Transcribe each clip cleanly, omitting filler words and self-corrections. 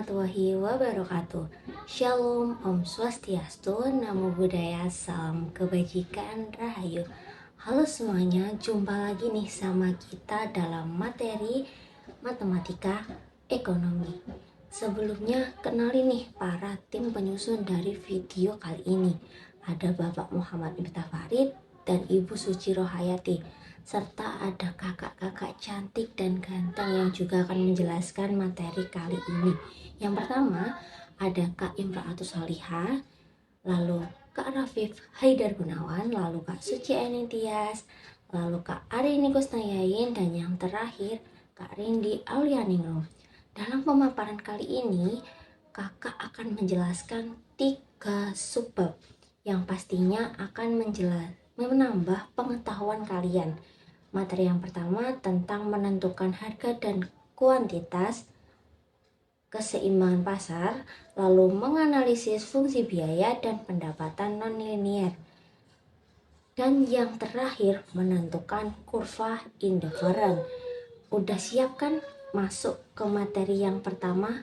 warahmatullahi wabarakatuh. Shalom, Om Swastiastu, Namo Buddhaya, Salam Kebajikan, Rahayu. Halo semuanya, jumpa lagi nih sama kita dalam materi Matematika Ekonomi. Sebelumnya, kenalin nih para tim penyusun dari video kali ini. Ada Bapak Muhammad Miftah Farid dan Ibu Suci Rohayati, serta ada kakak-kakak cantik dan ganteng yang juga akan menjelaskan materi kali ini. Yang pertama ada Kak Imraatus Salihah, lalu Kak Rafif Haidar Gunawan, lalu Kak Suci Enitias, lalu Kak Arini Kusnayain, dan yang terakhir Kak Rindi Aulianingrum. Dalam pemaparan kali ini, kakak akan menjelaskan 3 subbab yang pastinya akan menambah pengetahuan kalian. Materi yang pertama tentang menentukan harga dan kuantitas, keseimbangan pasar, lalu menganalisis fungsi biaya dan pendapatan non-linier. Dan yang terakhir menentukan kurva indifferent. Udah siap kan masuk ke materi yang pertama?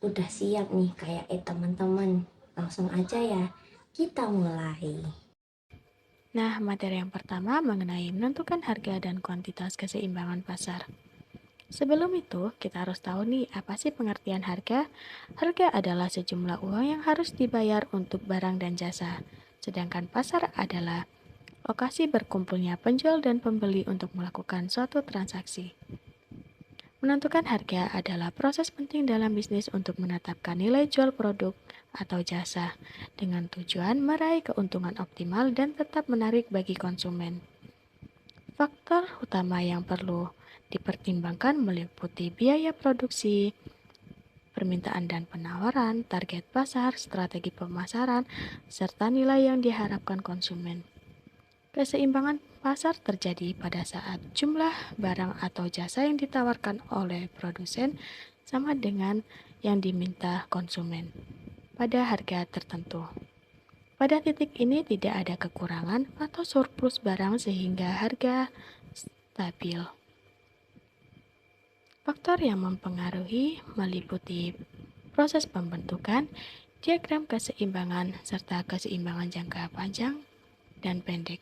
Udah siap nih kayak teman-teman. Langsung aja ya, kita mulai. Nah, materi yang pertama mengenai menentukan harga dan kuantitas keseimbangan pasar. Sebelum itu, kita harus tahu nih, apa sih pengertian harga? Harga adalah sejumlah uang yang harus dibayar untuk barang dan jasa. Sedangkan pasar adalah lokasi berkumpulnya penjual dan pembeli untuk melakukan suatu transaksi. Menentukan harga adalah proses penting dalam bisnis untuk menetapkan nilai jual produk atau jasa dengan tujuan meraih keuntungan optimal dan tetap menarik bagi konsumen. Faktor utama yang perlu dipertimbangkan meliputi biaya produksi, permintaan dan penawaran, target pasar, strategi pemasaran, serta nilai yang diharapkan konsumen. Keseimbangan pasar terjadi pada saat jumlah barang atau jasa yang ditawarkan oleh produsen sama dengan yang diminta konsumen pada harga tertentu. Pada titik ini tidak ada kekurangan atau surplus barang sehingga harga stabil. Faktor yang mempengaruhi meliputi proses pembentukan, diagram keseimbangan, serta keseimbangan jangka panjang dan pendek.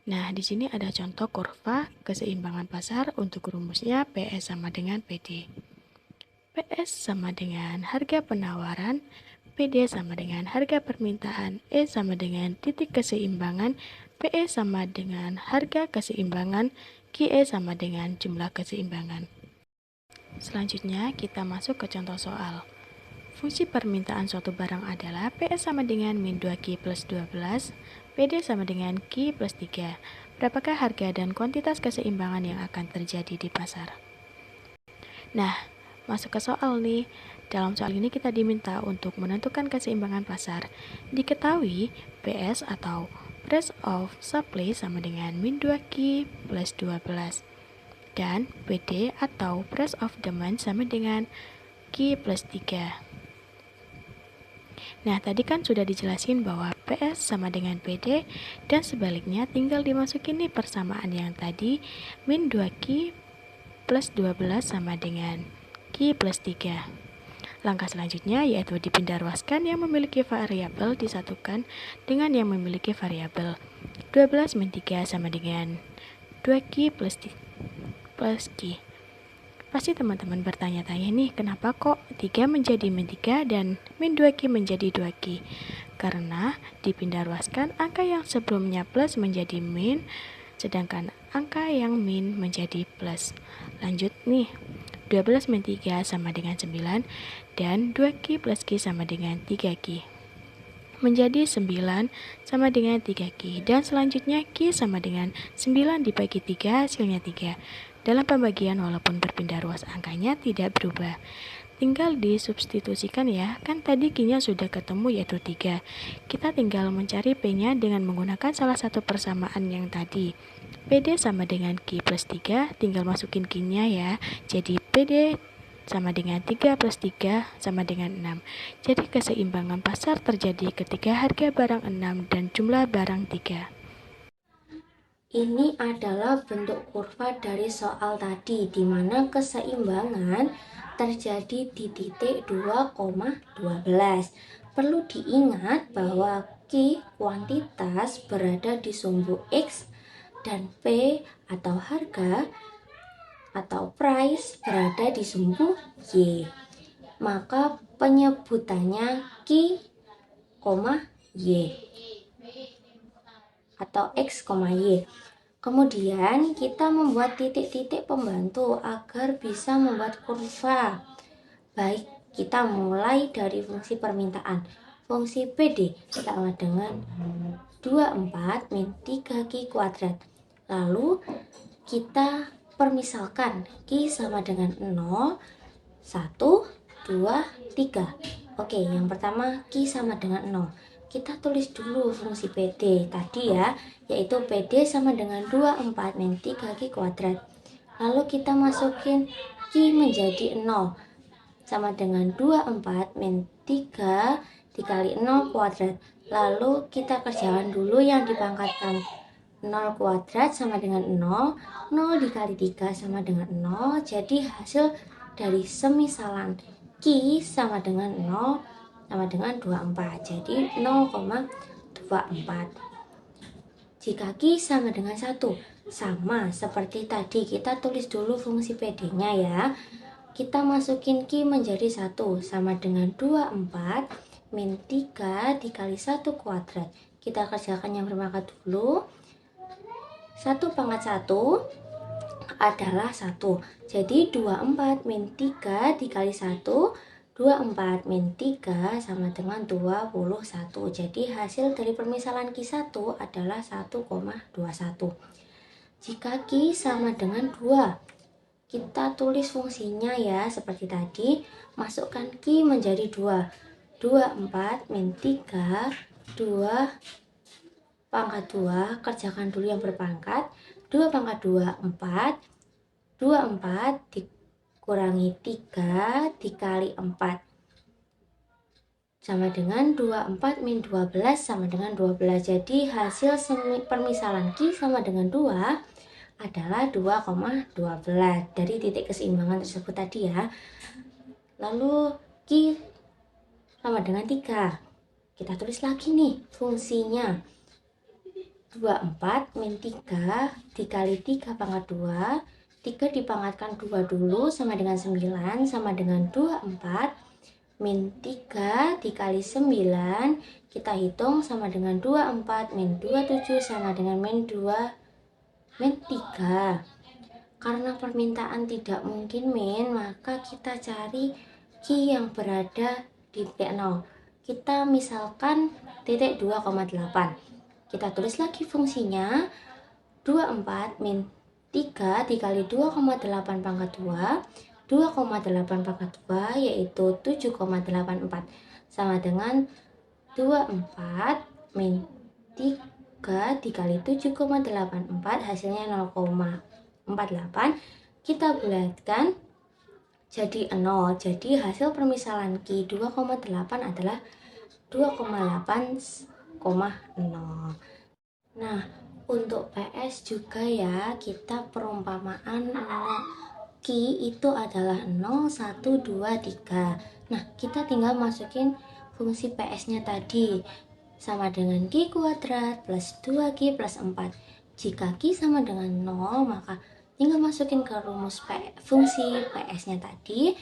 Nah, di sini ada contoh kurva keseimbangan pasar untuk rumusnya PS sama dengan PD. PS sama dengan harga penawaran, PD sama dengan harga permintaan, E sama dengan titik keseimbangan, PE sama dengan harga keseimbangan, QE sama dengan jumlah keseimbangan. Selanjutnya, kita masuk ke contoh soal. Fungsi permintaan suatu barang adalah PS sama dengan min 2Q plus 12, PD sama dengan Q plus 3. Berapakah harga dan kuantitas keseimbangan yang akan terjadi di pasar? Nah, masuk ke soal nih. Dalam soal ini kita diminta untuk menentukan keseimbangan pasar. Diketahui PS atau price of supply sama dengan min 2Q plus 12. Dan PD atau price of demand sama dengan Q plus 3. Nah, tadi kan sudah dijelasin bahwa PS sama dengan PD dan sebaliknya tinggal dimasukin nih persamaan yang tadi, min 2Q plus 12 sama dengan Q plus 3. Langkah selanjutnya yaitu dipindah ruaskan yang memiliki variabel disatukan dengan yang memiliki variabel. 12 min 3 sama dengan 2Q plus Q. Pasti teman-teman bertanya-tanya nih, kenapa kok 3 menjadi min 3 dan min 2Q menjadi 2Q? Karena dipindah ruaskan angka yang sebelumnya plus menjadi min, sedangkan angka yang min menjadi plus. Lanjut nih, 12 min 3 sama dengan 9, dan 2Q plus Q sama dengan 3Q. Menjadi 9 sama dengan 3Q, dan selanjutnya Q sama dengan 9 dibagi 3, hasilnya 3. Dalam pembagian walaupun berpindah ruas angkanya tidak berubah. Tinggal disubstitusikan ya, kan tadi Q-nya sudah ketemu yaitu 3. Kita tinggal mencari P-nya dengan menggunakan salah satu persamaan yang tadi. PD sama dengan Q plus 3, tinggal masukin Q-nya ya. Jadi PD sama dengan 3 plus 3 sama dengan 6. Jadi keseimbangan pasar terjadi ketika harga barang 6 dan jumlah barang 3. Ini adalah bentuk kurva dari soal tadi, di mana keseimbangan terjadi di titik 2,12. Perlu diingat bahwa Q kuantitas berada di sumbu X dan P atau harga atau price berada di sumbu Y. Maka penyebutannya Q, Y atau X, Y. Kemudian kita membuat titik-titik pembantu agar bisa membuat kurva. Baik, kita mulai dari fungsi permintaan. Fungsi PD sama dengan 24 min 3Q kuadrat. Lalu kita permisalkan Q sama dengan 0, 1, 2, 3. Oke, yang pertama Q sama dengan 0. Kita tulis dulu fungsi PD tadi ya, yaitu PD sama dengan 24 min 3Q kuadrat. Lalu kita masukin Q menjadi 0 sama dengan 24 min 3 dikali 0 kuadrat. Lalu kita kerjakan dulu yang dipangkatkan. 0 kuadrat sama dengan 0, 0 dikali 3 sama dengan 0. Jadi hasil dari semisalan Q sama dengan 0 sama dengan 24, jadi 0,24. Jika Q sama dengan 1, sama seperti tadi, kita tulis dulu fungsi PD nya ya. Kita masukin Q menjadi 1 sama dengan 24 min 3 dikali 1 kuadrat. Kita kerjakan yang berpangkat dulu. 1 pangkat 1 adalah 1. Jadi 24 min 3 dikali 1, 24 min 3 sama dengan 21. Jadi hasil dari permisalan Q1 adalah 1,21. Jika Q sama dengan 2, kita tulis fungsinya ya seperti tadi. Masukkan Q menjadi 2. 24 min 3, 2 pangkat 2, kerjakan dulu yang berpangkat. 2 pangkat 2, 4. 24 dikurangi 3 dikali 4 sama dengan 24 min 12 sama dengan 12. Jadi hasil permisalan Q sama dengan 2 adalah 2,12 dari titik keseimbangan tersebut tadi ya. Lalu Q sama dengan 3. Kita tulis lagi nih fungsinya. 24 min 3 dikali 3 pangkat 2. 3 dipangkatkan 2 dulu sama dengan 9 sama dengan 24 min 3 dikali 9 kita hitung sama dengan 24 min 27 sama dengan min 3. Karena permintaan tidak mungkin min, maka kita cari Q yang berada di titik 0. Kita misalkan titik 2,8. Kita tulis lagi fungsinya. 24 min 3 dikali 2,8 pangkat 2. 2,8 pangkat 2 yaitu 7,84 sama dengan 24 min 3 dikali 7,84 hasilnya 0,48. Kita bulatkan jadi 0. Jadi hasil permisalan Q 2,8 adalah 2,8,0. Nah, untuk PS juga ya, kita perumpamaan 0 Q itu adalah 0, 1, 2, 3. Nah, kita tinggal masukin fungsi PS-nya tadi. Sama dengan Q kuadrat plus 2Q plus 4. Jika Q sama dengan 0, maka tinggal masukin ke rumus fungsi PS-nya tadi.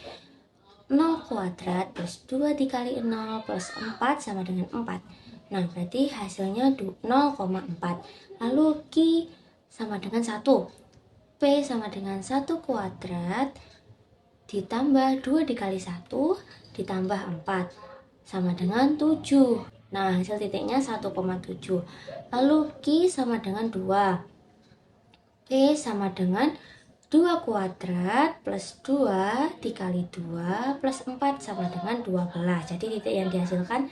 0 kuadrat plus 2 dikali 0 plus 4 sama dengan 4. Nah, berarti hasilnya 0,4. Lalu Q sama dengan 1. P sama dengan 1 kuadrat ditambah 2 dikali 1 ditambah 4 sama dengan 7. Nah, hasil titiknya 1,7. Lalu Q sama dengan 2. P sama dengan 2 kuadrat plus 2 dikali 2 plus 4 sama dengan 12. Jadi titik yang dihasilkan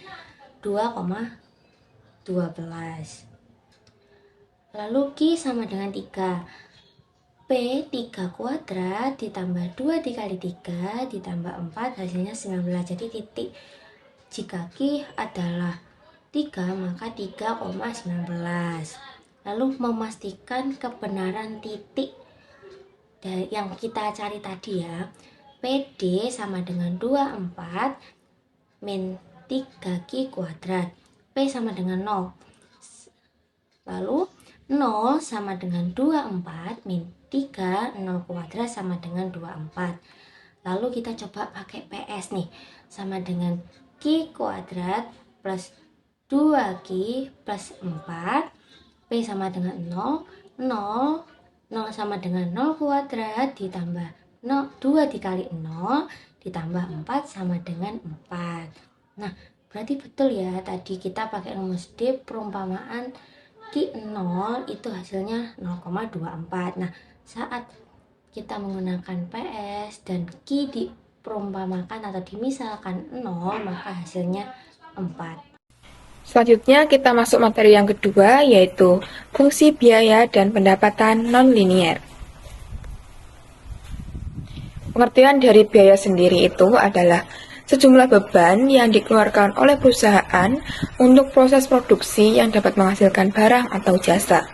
2,12. Lalu Q sama dengan 3. P 3 kuadrat ditambah 2 dikali 3 ditambah 4 hasilnya 19. Jadi titik jika Q adalah 3 maka 3,19. Lalu memastikan kebenaran titik yang kita cari tadi ya. PD sama dengan 24 min 3Q kuadrat. P sama dengan 0. Lalu 0 sama dengan 24 min 3, 0 kuadrat sama dengan 24. Lalu kita coba pakai PS nih. Sama dengan Q kuadrat plus 2Q plus 4. P sama dengan 0. 0 sama dengan 0 kuadrat ditambah 2 dikali 0 ditambah 4 sama dengan 4. Nah, berarti betul ya, tadi kita pakai rumus D perumpamaan Q0 itu hasilnya 0,24. Nah, saat kita menggunakan PS dan Q diperumpamakan atau dimisalkan 0, maka hasilnya 4. Selanjutnya kita masuk materi yang kedua, yaitu fungsi biaya dan pendapatan non-linier. Pengertian dari biaya sendiri itu adalah sejumlah beban yang dikeluarkan oleh perusahaan untuk proses produksi yang dapat menghasilkan barang atau jasa.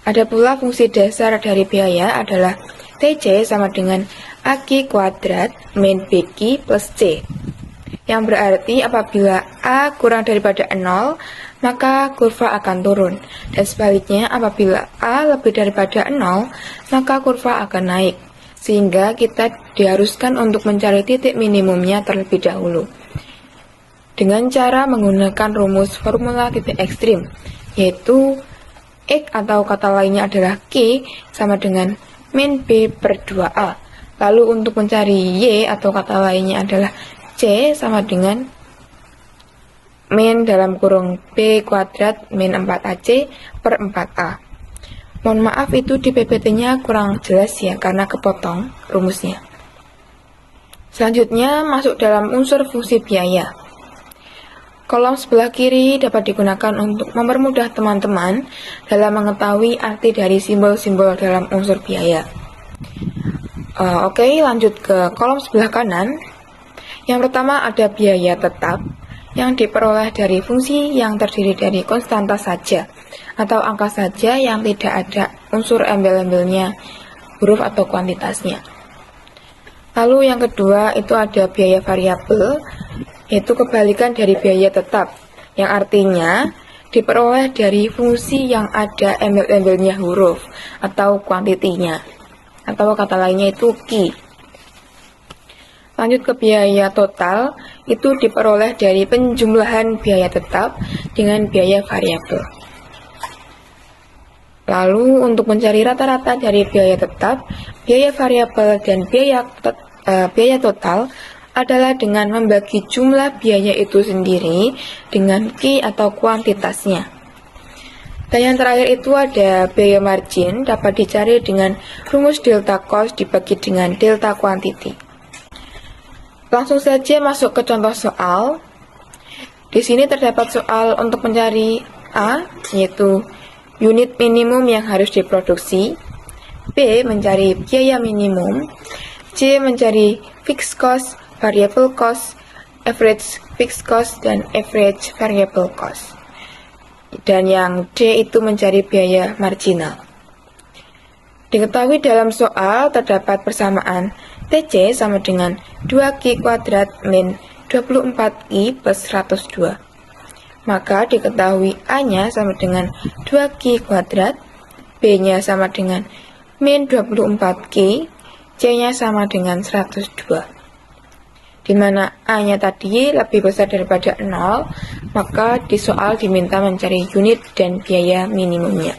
Ada pula fungsi dasar dari biaya adalah TC sama dengan AK kuadrat min BQ plus C, yang berarti apabila A kurang daripada 0, maka kurva akan turun, dan sebaliknya apabila A lebih daripada 0, maka kurva akan naik, sehingga kita diharuskan untuk mencari titik minimumnya terlebih dahulu dengan cara menggunakan rumus formula titik ekstrim, yaitu X atau kata lainnya adalah Q sama dengan min B per 2A. Lalu untuk mencari Y atau kata lainnya adalah C sama dengan min dalam kurung B kuadrat min 4AC per 4A. Mohon maaf itu di PPT-nya kurang jelas ya, karena kepotong rumusnya. Selanjutnya masuk dalam unsur fungsi biaya. Kolom sebelah kiri dapat digunakan untuk mempermudah teman-teman dalam mengetahui arti dari simbol-simbol dalam unsur biaya. Oke, lanjut ke kolom sebelah kanan. Yang pertama ada biaya tetap yang diperoleh dari fungsi yang terdiri dari konstanta saja atau angka saja yang tidak ada unsur embel-embelnya, huruf atau kuantitasnya. Lalu yang kedua itu ada biaya variabel, yaitu kebalikan dari biaya tetap, yang artinya diperoleh dari fungsi yang ada embel-embelnya huruf atau kuantitinya, atau kata lainnya itu Q. Lanjut ke biaya total, itu diperoleh dari penjumlahan biaya tetap dengan biaya variabel. Lalu untuk mencari rata-rata dari biaya tetap, biaya variabel dan biaya total adalah dengan membagi jumlah biaya itu sendiri dengan Q atau kuantitasnya. Dan yang terakhir itu ada biaya margin, dapat dicari dengan rumus delta cost dibagi dengan delta quantity. Langsung saja masuk ke contoh soal. Di sini terdapat soal untuk mencari A, yaitu unit minimum yang harus diproduksi, B mencari biaya minimum, C mencari fixed cost, variable cost, average fixed cost, dan average variable cost. Dan yang D itu mencari biaya marginal. Diketahui dalam soal terdapat persamaan TC sama dengan 2Q kuadrat min 24I plus 102. Maka diketahui A-nya sama dengan 2Q kuadrat, B-nya sama dengan min 24Q, C-nya sama dengan 102. Di mana A-nya tadi lebih besar daripada 0, maka di soal diminta mencari unit dan biaya minimumnya.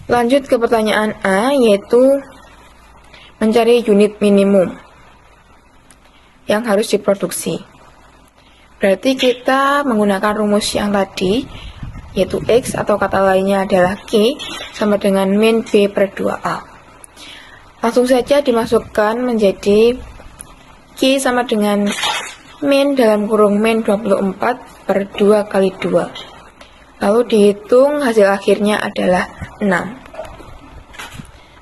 Lanjut ke pertanyaan A, yaitu mencari unit minimum yang harus diproduksi. Berarti kita menggunakan rumus yang tadi, yaitu X atau kata lainnya adalah Q sama dengan min B per 2A. Langsung saja dimasukkan menjadi Q sama dengan min dalam kurung min 24 per 2 kali 2. Lalu dihitung hasil akhirnya adalah 6.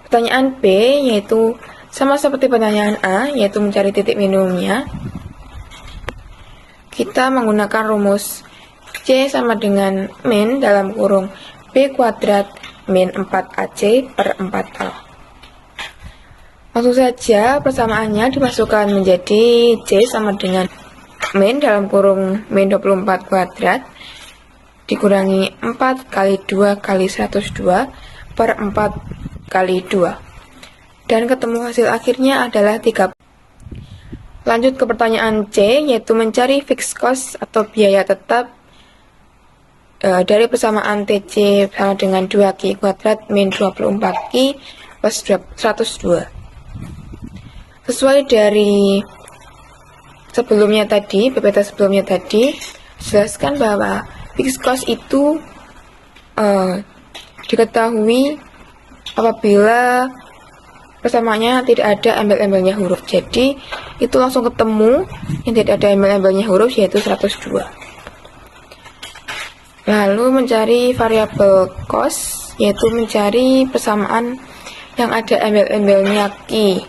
Pertanyaan B yaitu sama seperti pertanyaan A, yaitu mencari titik minimumnya. Kita menggunakan rumus C sama dengan min dalam kurung B kuadrat min 4AC per 4A. Langsung saja persamaannya dimasukkan menjadi C sama dengan min dalam kurung min 24 kuadrat dikurangi 4 kali 2 kali 102 per 4 kali 2. Dan ketemu hasil akhirnya adalah 3. Lanjut ke pertanyaan C, yaitu mencari fixed cost atau biaya tetap dari persamaan TC sama dengan 2Q kuadrat min 24Q plus 102. Sesuai dari sebelumnya tadi, PPT sebelumnya tadi, jelaskan bahwa fixed cost itu diketahui apabila persamaannya tidak ada embel-embelnya huruf. Jadi itu langsung ketemu yang tidak ada embel-embelnya huruf, yaitu 102. Lalu mencari variabel cost, yaitu mencari persamaan yang ada embel-embelnya Q.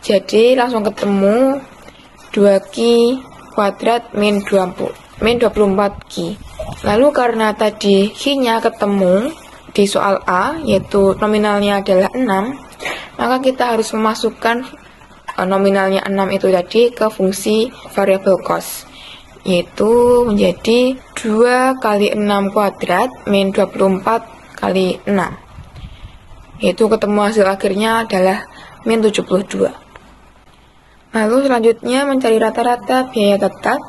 Jadi langsung ketemu 2Q kuadrat min 24Q. Lalu karena tadi Q-nya ketemu di soal A, yaitu nominalnya adalah 6, maka kita harus memasukkan nominalnya 6 itu tadi ke fungsi variabel cost, yaitu menjadi 2 kali 6 kuadrat min 24 kali 6, yaitu ketemu hasil akhirnya adalah min 72. Lalu selanjutnya mencari rata-rata biaya tetap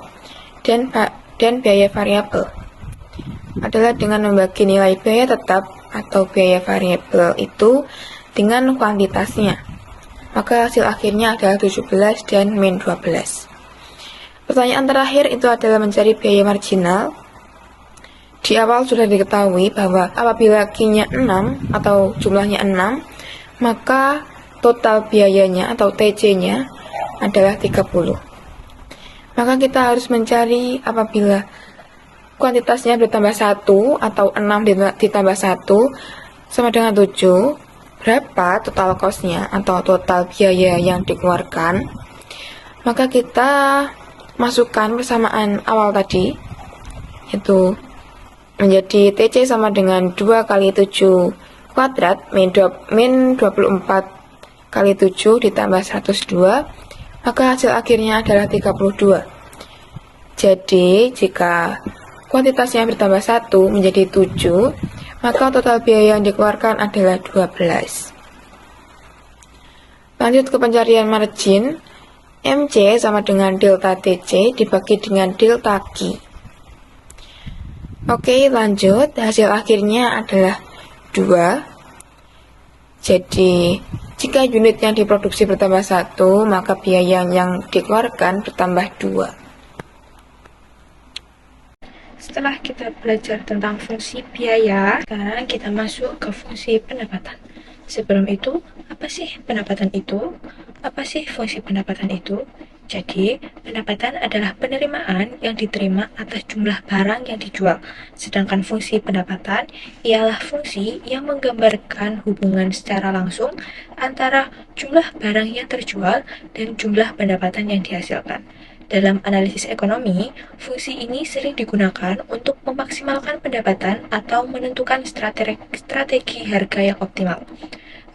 dan biaya variabel adalah dengan membagi nilai biaya tetap atau biaya variabel itu dengan kuantitasnya. Maka hasil akhirnya adalah 17 dan min 12. Pertanyaan terakhir itu adalah mencari biaya marginal. Di awal sudah diketahui bahwa apabila Q-nya 6 atau jumlahnya 6, maka total biayanya atau TC-nya adalah 30. Maka kita harus mencari apabila kuantitasnya bertambah 1 atau 6 ditambah 1 sama dengan 7, berapa total cost-nya atau total biaya yang dikeluarkan. Maka kita masukkan persamaan awal tadi, yaitu menjadi TC sama dengan 2 kali 7 kuadrat min 24 kali 7 ditambah 102, maka hasil akhirnya adalah 32. Jadi jika kuantitasnya bertambah 1 menjadi 7, maka total biaya yang dikeluarkan adalah 12. Lanjut ke pencarian margin. MC sama dengan delta TC dibagi dengan delta Q. Oke, lanjut. Hasil akhirnya adalah 2. Jadi jika unit yang diproduksi bertambah 1, maka biaya yang dikeluarkan bertambah 2. Setelah kita belajar tentang fungsi biaya, sekarang kita masuk ke fungsi pendapatan. Sebelum itu, apa sih pendapatan itu? Apa sih fungsi pendapatan itu? Jadi, pendapatan adalah penerimaan yang diterima atas jumlah barang yang dijual. Sedangkan fungsi pendapatan ialah fungsi yang menggambarkan hubungan secara langsung antara jumlah barang yang terjual dan jumlah pendapatan yang dihasilkan. Dalam analisis ekonomi, fungsi ini sering digunakan untuk memaksimalkan pendapatan atau menentukan strategi harga yang optimal.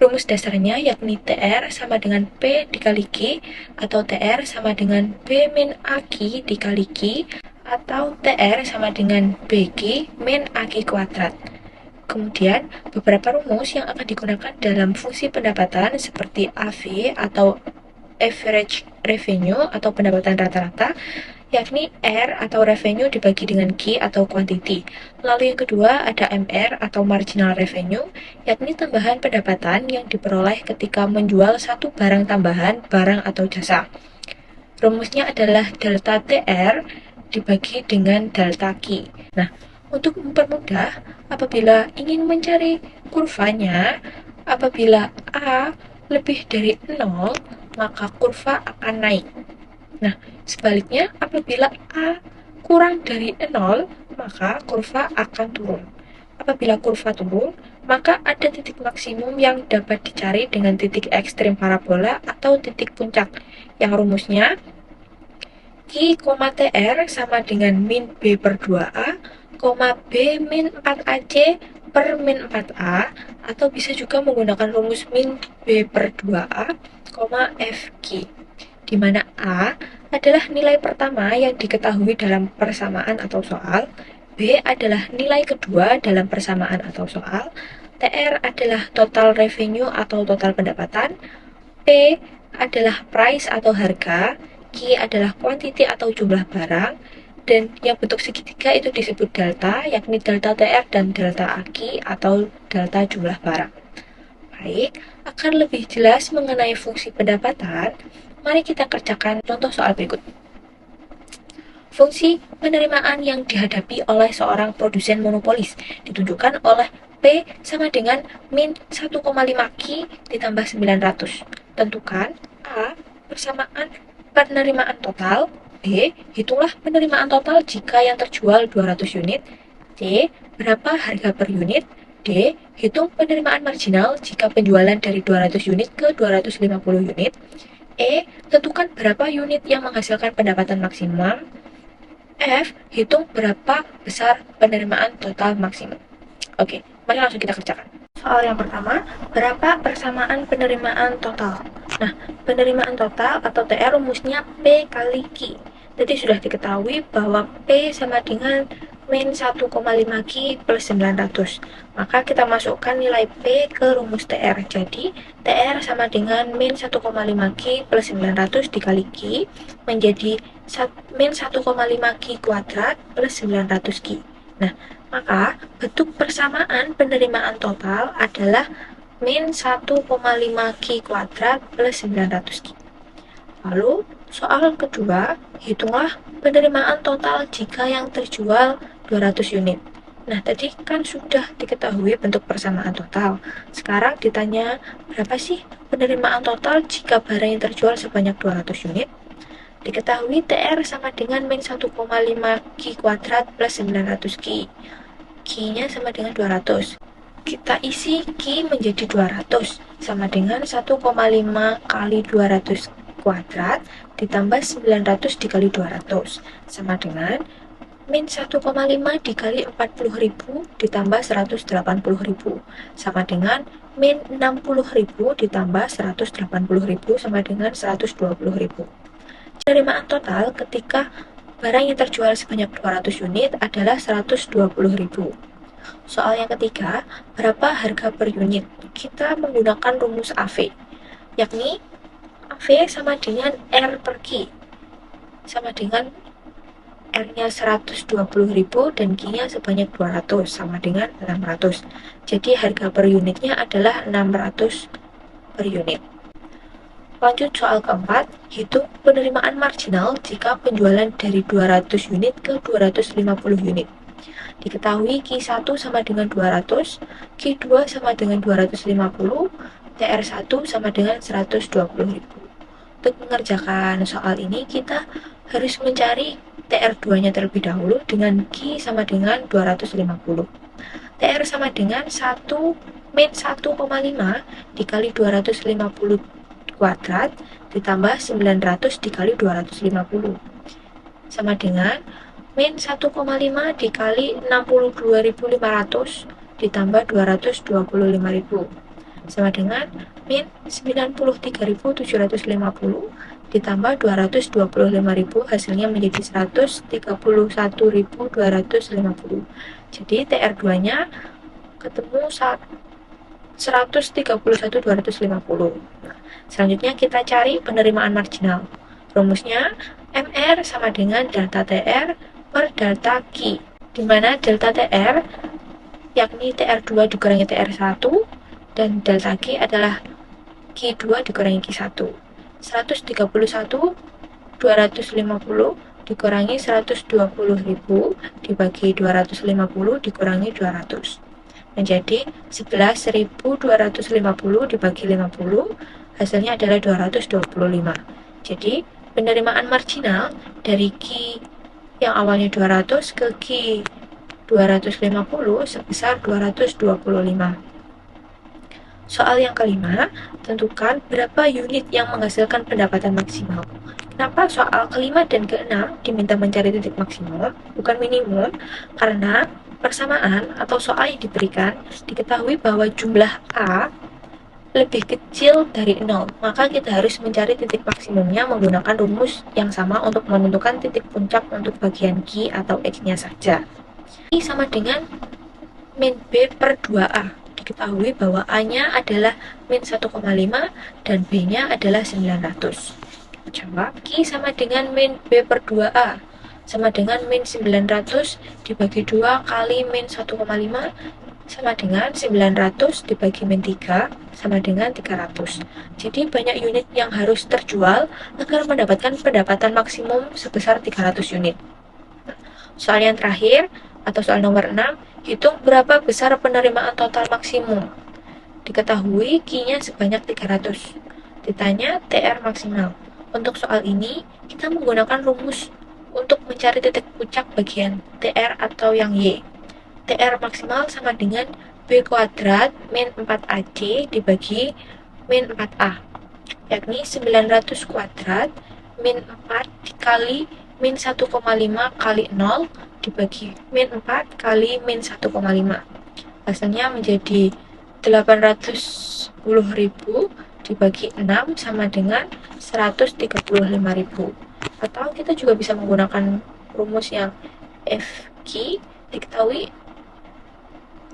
Rumus dasarnya yakni TR sama dengan P dikali Q, atau TR sama dengan B min AQ dikali Q, atau TR sama dengan BQ min AQ kuadrat. Kemudian, beberapa rumus yang akan digunakan dalam fungsi pendapatan seperti AV atau average revenue atau pendapatan rata-rata, yakni R atau revenue dibagi dengan Q atau quantity. Lalu yang kedua ada MR atau marginal revenue, yakni tambahan pendapatan yang diperoleh ketika menjual satu barang tambahan, barang atau jasa. Rumusnya adalah delta TR dibagi dengan delta Q. Nah, untuk mempermudah, apabila ingin mencari kurvanya, apabila A lebih dari 0, maka kurva akan naik. Nah, sebaliknya apabila A kurang dari 0, maka kurva akan turun. Apabila kurva turun, maka ada titik maksimum yang dapat dicari dengan titik ekstrim parabola atau titik puncak, yang rumusnya Q, TR sama dengan min B per 2A, B min 4AC per min 4A, atau bisa juga menggunakan rumus min B per 2A, FQ, di mana A adalah nilai pertama yang diketahui dalam persamaan atau soal, B adalah nilai kedua dalam persamaan atau soal, TR adalah total revenue atau total pendapatan, P adalah price atau harga, Q adalah quantity atau jumlah barang, dan yang bentuk segitiga itu disebut delta, yakni delta TR dan delta AQ atau delta jumlah barang. Baik, akan lebih jelas mengenai fungsi pendapatan, mari kita kerjakan contoh soal berikut. Fungsi penerimaan yang dihadapi oleh seorang produsen monopolis ditunjukkan oleh P sama dengan min 1,5 Q ditambah 900. Tentukan A persamaan penerimaan total, B hitunglah penerimaan total jika yang terjual 200 unit, C berapa harga per unit, D hitung penerimaan marginal jika penjualan dari 200 unit ke 250 unit, E tentukan berapa unit yang menghasilkan pendapatan maksimum, F hitung berapa besar penerimaan total maksimum. Oke, mari langsung kita kerjakan. Soal yang pertama, berapa persamaan penerimaan total? Nah, penerimaan total atau TR rumusnya P kali Q. Jadi sudah diketahui bahwa P sama dengan min 1,5 Q plus 900. Maka kita masukkan nilai P ke rumus TR. Jadi, TR sama dengan min 1,5 Q plus 900 dikali Q menjadi min 1,5 Q kuadrat plus 900 Q. Nah, maka bentuk persamaan penerimaan total adalah min 1,5 Q kuadrat plus 900 Q. Lalu, soal kedua, hitunglah penerimaan total jika yang terjual 200 unit. Nah, tadi kan sudah diketahui bentuk persamaan total. Sekarang ditanya, berapa sih penerimaan total jika barang yang terjual sebanyak 200 unit? Diketahui TR sama dengan min 1,5 Q kuadrat plus 900 Q. Q-nya sama dengan 200. Kita isi Q menjadi 200, sama dengan 1,5 kali 200 kuadrat ditambah 900 dikali 200, sama dengan min 1,5 dikali 40.000 ditambah 180.000, sama dengan min 60.000 ditambah 180.000 sama dengan 120.000. Penerimaan total ketika barang yang terjual sebanyak 200 unit adalah 120.000. Soal yang ketiga, berapa harga per unit? Kita menggunakan rumus AV, yakni AV sama dengan R per Q, sama dengan R-nya 120.000 dan Q-nya sebanyak 200, sama dengan 600. Jadi harga per unitnya adalah 600 per unit. Lanjut soal keempat, hitung penerimaan marginal jika penjualan dari 200 unit ke 250 unit. Diketahui Q1 sama dengan 200, Q2 sama dengan 250, TR1 sama dengan 120.000. Untuk mengerjakan soal ini, kita harus mencari TR2-nya terlebih dahulu dengan Q sama dengan 250. TR sama dengan 1 min 1,5 dikali 250 kuadrat ditambah 900 dikali 250 sama dengan min 1,5 dikali 62.500 ditambah 225.000 sama dengan min 93.750 ditambah 225.000 hasilnya menjadi 131.250. Jadi TR2 nya ketemu 131.250. Selanjutnya kita cari penerimaan marginal. Rumusnya MR sama dengan delta TR per delta Q, di mana delta TR yakni TR2 dikurangi TR1 dan delta Q adalah Q2 dikurangi Q1. 131.250 dikurangi 120.000 dibagi 250 dikurangi 200 menjadi 11.250 dibagi 50, hasilnya adalah 225. Jadi penerimaan marginal dari Q yang awalnya 200 ke Q 250 sebesar 225. Soal yang kelima, tentukan berapa unit yang menghasilkan pendapatan maksimal. Kenapa soal kelima dan keenam diminta mencari titik maksimum, bukan minimum? Karena persamaan atau soal yang diberikan diketahui bahwa jumlah A lebih kecil dari 0, maka kita harus mencari titik maksimumnya menggunakan rumus yang sama untuk menentukan titik puncak untuk bagian Q atau X-nya saja. Q sama dengan min B per 2A. Diketahui bahwa A-nya adalah min 1,5 dan B-nya adalah 900. Jawab, Q sama dengan min B per 2A sama dengan min 900 dibagi 2 kali min 1,5 sama dengan 900 dibagi min 3 sama dengan 300. Jadi banyak unit yang harus terjual agar mendapatkan pendapatan maksimum sebesar 300 unit. Soal yang terakhir atau soal nomor 6, hitung berapa besar penerimaan total maksimum. Diketahui Q-nya sebanyak 300. Ditanya TR maksimal. Untuk soal ini, kita menggunakan rumus untuk mencari titik puncak bagian TR atau yang Y. TR maksimal sama dengan B kuadrat min 4AC dibagi min 4A, yakni 900 kuadrat min 4 dikali min 1,5 kali 0 dibagi min 4 kali min 1,5. Hasilnya menjadi 810.000 dibagi 6 sama dengan 135.000. Atau kita juga bisa menggunakan rumus yang FQ. Diketahui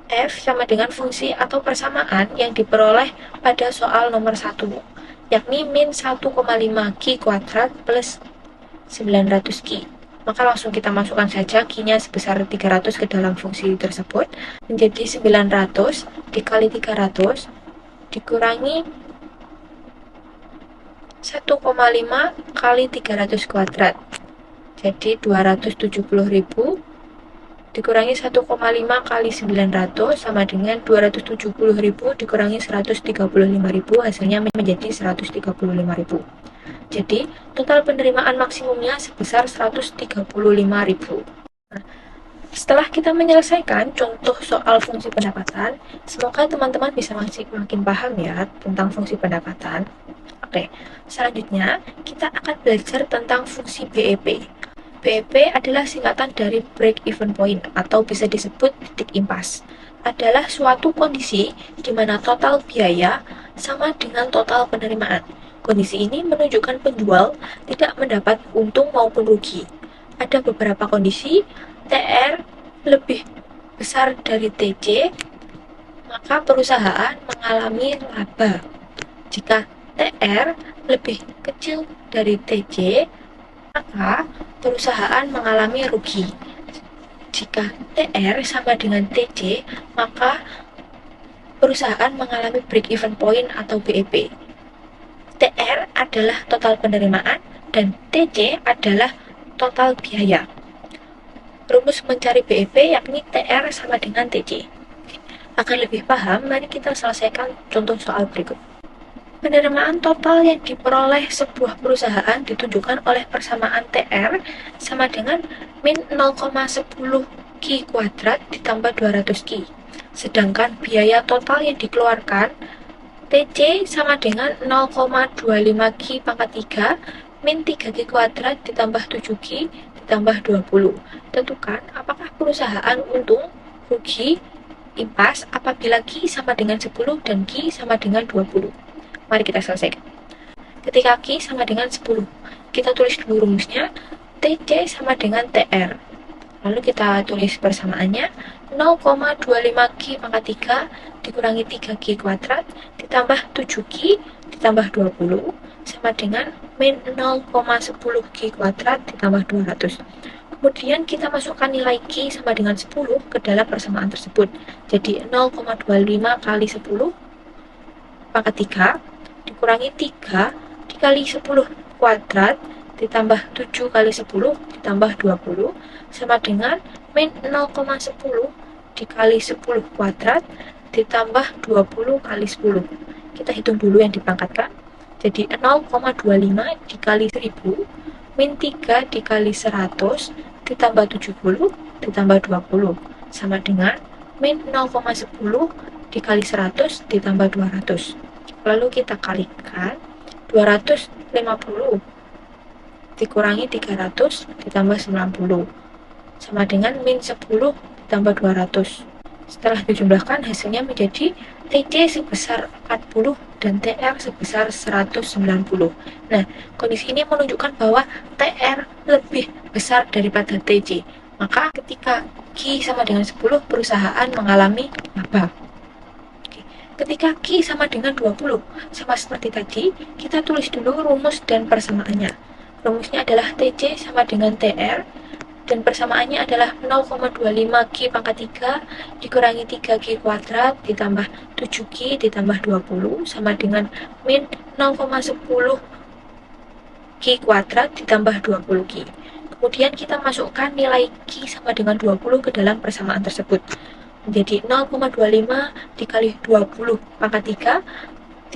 F sama dengan fungsi atau persamaan yang diperoleh pada soal nomor 1, yakni min 1,5 Q kuadrat plus 900 Q. Maka langsung kita masukkan saja Q-nya sebesar 300 ke dalam fungsi tersebut, menjadi 900 dikali 300 dikurangi 1,5 kali 300 kuadrat. Jadi 270.000 dikurangi 1,5 kali 900 sama dengan 270.000 dikurangi 135.000, hasilnya menjadi 135.000. Jadi total penerimaan maksimumnya sebesar 135.000. Nah, setelah kita menyelesaikan contoh soal fungsi pendapatan, semoga teman-teman bisa makin paham ya tentang fungsi pendapatan. Oke, selanjutnya kita akan belajar tentang fungsi BEP. BEP adalah singkatan dari break even point atau bisa disebut titik impas. Adalah suatu kondisi di mana total biaya sama dengan total penerimaan. Kondisi ini menunjukkan penjual tidak mendapat untung maupun rugi. Ada beberapa kondisi TR lebih besar dari TC, maka perusahaan mengalami laba. Jika TR lebih kecil dari TC, maka perusahaan mengalami rugi. Jika TR sama dengan TC, maka perusahaan mengalami break even point atau BEP. TR adalah total penerimaan dan TC adalah total biaya. Rumus mencari BEP yakni TR sama dengan TC. Agar lebih paham, mari kita selesaikan contoh soal berikut. Penerimaan total yang diperoleh sebuah perusahaan ditunjukkan oleh persamaan TR sama dengan min 0,10 Q kuadrat ditambah 200 Q. Sedangkan biaya total yang dikeluarkan TC sama dengan 0,25 Q pangkat 3 min 3 Q kuadrat ditambah 7 Q ditambah 20. Tentukan apakah perusahaan untung, rugi, impas apabila Q sama dengan 10 dan Q sama dengan 20. Mari kita selesaikan. Ketika Q sama dengan 10, kita tulis dulu rumusnya, TC sama dengan TR. Lalu kita tulis persamaannya, 0,25 Q pangkat 3 dikurangi 3 Q kuadrat ditambah 7 Q ditambah 20 sama dengan min 0,10 Q kuadrat ditambah 200. Kemudian kita masukkan nilai Q sama dengan 10 ke dalam persamaan tersebut. Jadi 0,25 kali 10 pangkat 3 dikurangi 3 dikali 10 kuadrat ditambah 7 kali 10 ditambah 20 sama dengan min 0,10 dikali 10 kuadrat ditambah 20 kali 10. Kita hitung dulu yang dipangkatkan. Jadi 0,25 dikali 1000 min 3 dikali 100 ditambah 70 ditambah 20 sama dengan min 0,10 dikali 100 ditambah 200. Lalu kita kalikan 250 dikurangi 300 ditambah 90 sama dengan min 10 ditambah 200. Setelah dijumlahkan hasilnya menjadi TC sebesar 40 dan TR sebesar 190. Nah, kondisi ini menunjukkan bahwa TR lebih besar daripada TC. Maka ketika Q sama dengan 10, perusahaan mengalami laba. Ketika Q sama dengan 20, sama seperti tadi, kita tulis dulu rumus dan persamaannya. Rumusnya adalah TC sama dengan TR, dan persamaannya adalah 0,25 Q pangkat 3 dikurangi 3Q kuadrat ditambah 7Q ditambah 20 sama dengan min 0,10 Q kuadrat ditambah 20Q. Kemudian kita masukkan nilai Q sama dengan 20 ke dalam persamaan tersebut. Menjadi 0,25 dikali 20 pangkat 3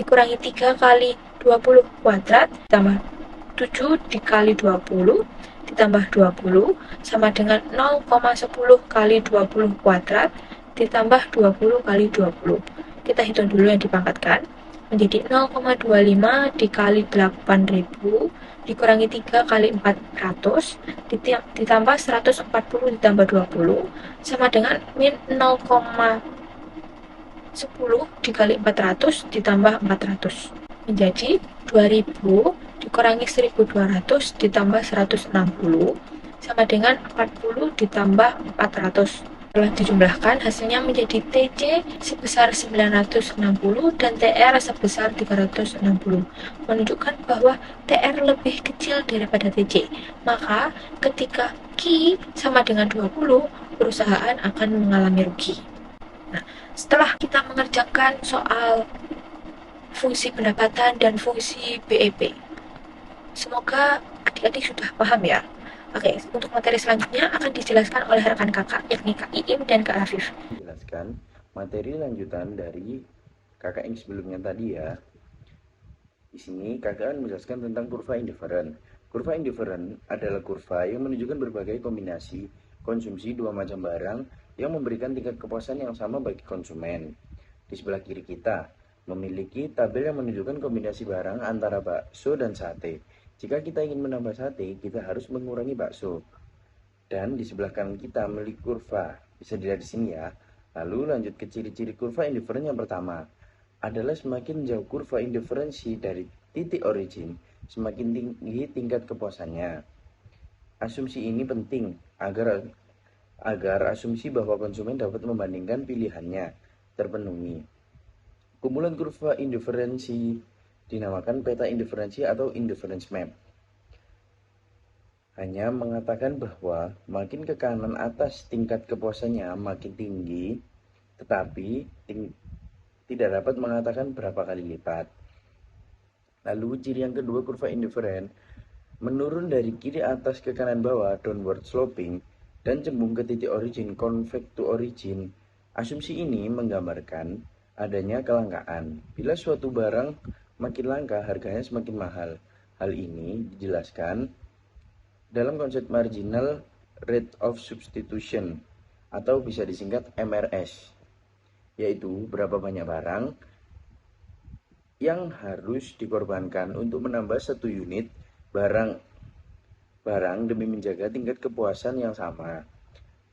dikurangi 3 kali 20 kuadrat ditambah 7 dikali 20 ditambah 20 sama dengan 0,10 kali 20 kuadrat ditambah 20 kali 20. Kita hitung dulu yang dipangkatkan. Menjadi 0,25 dikali 8.000 dikurangi 3 kali 400 ditambah 140 ditambah 20 sama dengan min 0,10 dikali 400 ditambah 400 menjadi 2000 dikurangi 1200 ditambah 160 sama dengan 40 ditambah 400. Setelah dijumlahkan, hasilnya menjadi TC sebesar 960 dan TR sebesar 360, menunjukkan bahwa TR lebih kecil daripada TC. Maka, ketika Q sama dengan 20, perusahaan akan mengalami rugi. Nah, setelah kita mengerjakan soal fungsi pendapatan dan fungsi BEP, semoga adik-adik sudah paham ya. Oke, untuk materi selanjutnya akan dijelaskan oleh rekan kakak, yakni Kak Iim dan Kak Afif. Jelaskan materi lanjutan dari kakak yang sebelumnya tadi ya. Di sini kakak akan menjelaskan tentang kurva indifferent. Kurva indifferent adalah kurva yang menunjukkan berbagai kombinasi konsumsi dua macam barang yang memberikan tingkat kepuasan yang sama bagi konsumen. Di sebelah kiri kita memiliki tabel yang menunjukkan kombinasi barang antara bakso dan sate. Jika kita ingin menambah sate, kita harus mengurangi bakso. Dan di sebelah kanan kita memiliki kurva, bisa dilihat di sini ya. Lalu lanjut ke ciri-ciri kurva indifferent yang pertama adalah semakin jauh kurva indiferensi dari titik origin, semakin tinggi tingkat kepuasannya. Asumsi ini penting agar asumsi bahwa konsumen dapat membandingkan pilihannya terpenuhi. Kumpulan kurva indiferensi dinamakan peta indiferensi atau indifference map. Hanya mengatakan bahwa makin ke kanan atas tingkat kepuasannya makin tinggi, tetapi tidak dapat mengatakan berapa kali lipat. Lalu ciri yang kedua kurva indifferent menurun dari kiri atas ke kanan bawah downward sloping dan cembung ke titik origin convex to origin. Asumsi ini menggambarkan adanya kelangkaan. Bila suatu barang makin langka, harganya semakin mahal. Hal ini dijelaskan dalam konsep marginal rate of substitution atau bisa disingkat MRS, yaitu berapa banyak barang yang harus dikorbankan untuk menambah satu unit barang demi menjaga tingkat kepuasan yang sama.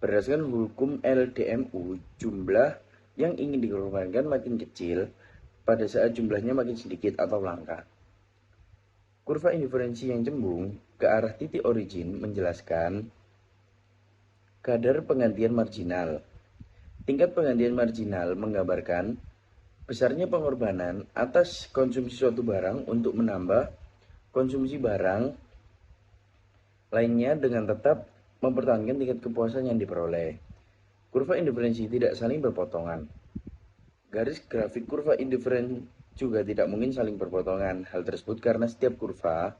Berdasarkan hukum LDMU, jumlah yang ingin dikorbankan makin kecil pada saat jumlahnya makin sedikit atau langka. Kurva indiferensi yang cembung ke arah titik origin menjelaskan kadar penggantian marginal. Tingkat penggantian marginal menggambarkan besarnya pengorbanan atas konsumsi suatu barang untuk menambah konsumsi barang lainnya dengan tetap mempertahankan tingkat kepuasan yang diperoleh. Kurva indiferensi tidak saling berpotongan. Garis grafik kurva indifferent juga tidak mungkin saling berpotongan. Hal tersebut karena setiap kurva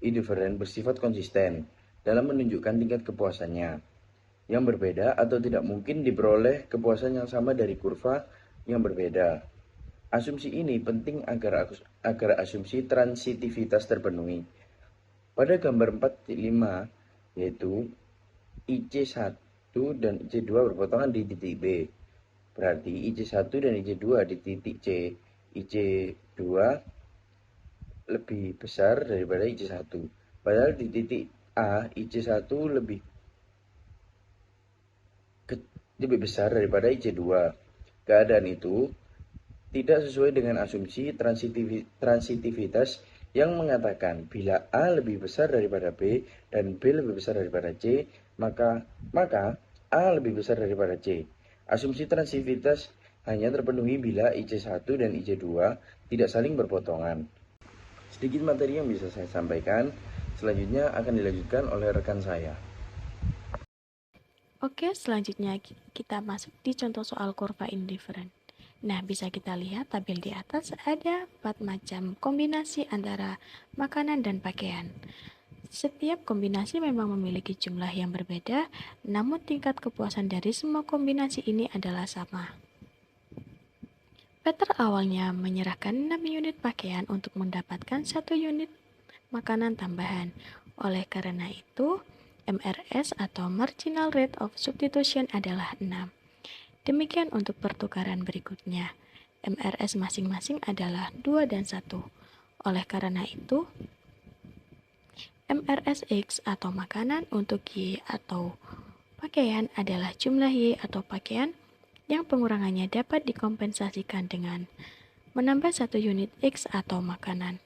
indifferent bersifat konsisten dalam menunjukkan tingkat kepuasannya yang berbeda atau tidak mungkin diperoleh kepuasan yang sama dari kurva yang berbeda. Asumsi ini penting agar asumsi transitivitas terpenuhi. Pada gambar 4.5 yaitu IC1 dan IC2 berpotongan di titik B. Berarti IC1 dan IC2 di titik C. IC2 lebih besar daripada IC1. Padahal di titik A, IC1 lebih besar daripada IC2. Keadaan itu tidak sesuai dengan asumsi transitivitas yang mengatakan bila A lebih besar daripada B dan B lebih besar daripada C, maka A lebih besar daripada C. Asumsi transitivitas hanya terpenuhi bila IC1 dan IC2 tidak saling berpotongan. Sedikit materi yang bisa saya sampaikan, selanjutnya akan dilanjutkan oleh rekan saya. Oke, selanjutnya kita masuk di contoh soal kurva indifferent. Nah, bisa kita lihat tabel di atas ada 4 macam kombinasi antara makanan dan pakaian. Setiap kombinasi memang memiliki jumlah yang berbeda, namun tingkat kepuasan dari semua kombinasi ini adalah sama. Peter awalnya menyerahkan 6 unit pakaian untuk mendapatkan 1 unit makanan tambahan. Oleh karena itu, MRS atau Marginal Rate of Substitution adalah 6. Demikian untuk pertukaran berikutnya. MRS masing-masing adalah 2 dan 1. Oleh karena itu, MRS X atau makanan untuk Y atau pakaian adalah jumlah Y atau pakaian yang pengurangannya dapat dikompensasikan dengan menambah 1 unit X atau makanan.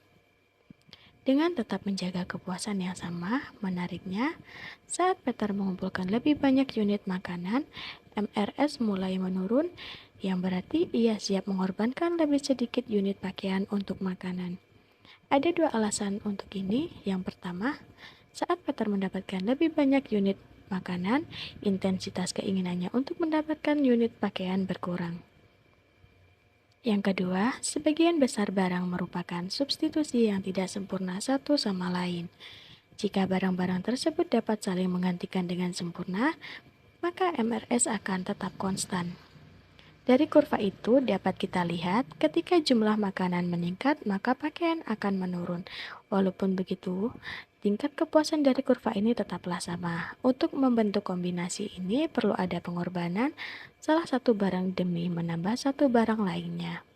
Dengan tetap menjaga kepuasan yang sama, menariknya, saat Peter mengumpulkan lebih banyak unit makanan, MRS mulai menurun, yang berarti ia siap mengorbankan lebih sedikit unit pakaian untuk makanan. Ada 2 alasan untuk ini. Yang pertama, saat Peter mendapatkan lebih banyak unit makanan, intensitas keinginannya untuk mendapatkan unit pakaian berkurang. Yang kedua, sebagian besar barang merupakan substitusi yang tidak sempurna satu sama lain. Jika barang-barang tersebut dapat saling menggantikan dengan sempurna, maka MRS akan tetap konstan. Dari kurva itu dapat kita lihat ketika jumlah makanan meningkat, maka pakaian akan menurun. Walaupun begitu, tingkat kepuasan dari kurva ini tetaplah sama. Untuk membentuk kombinasi ini perlu ada pengorbanan salah satu barang demi menambah satu barang lainnya.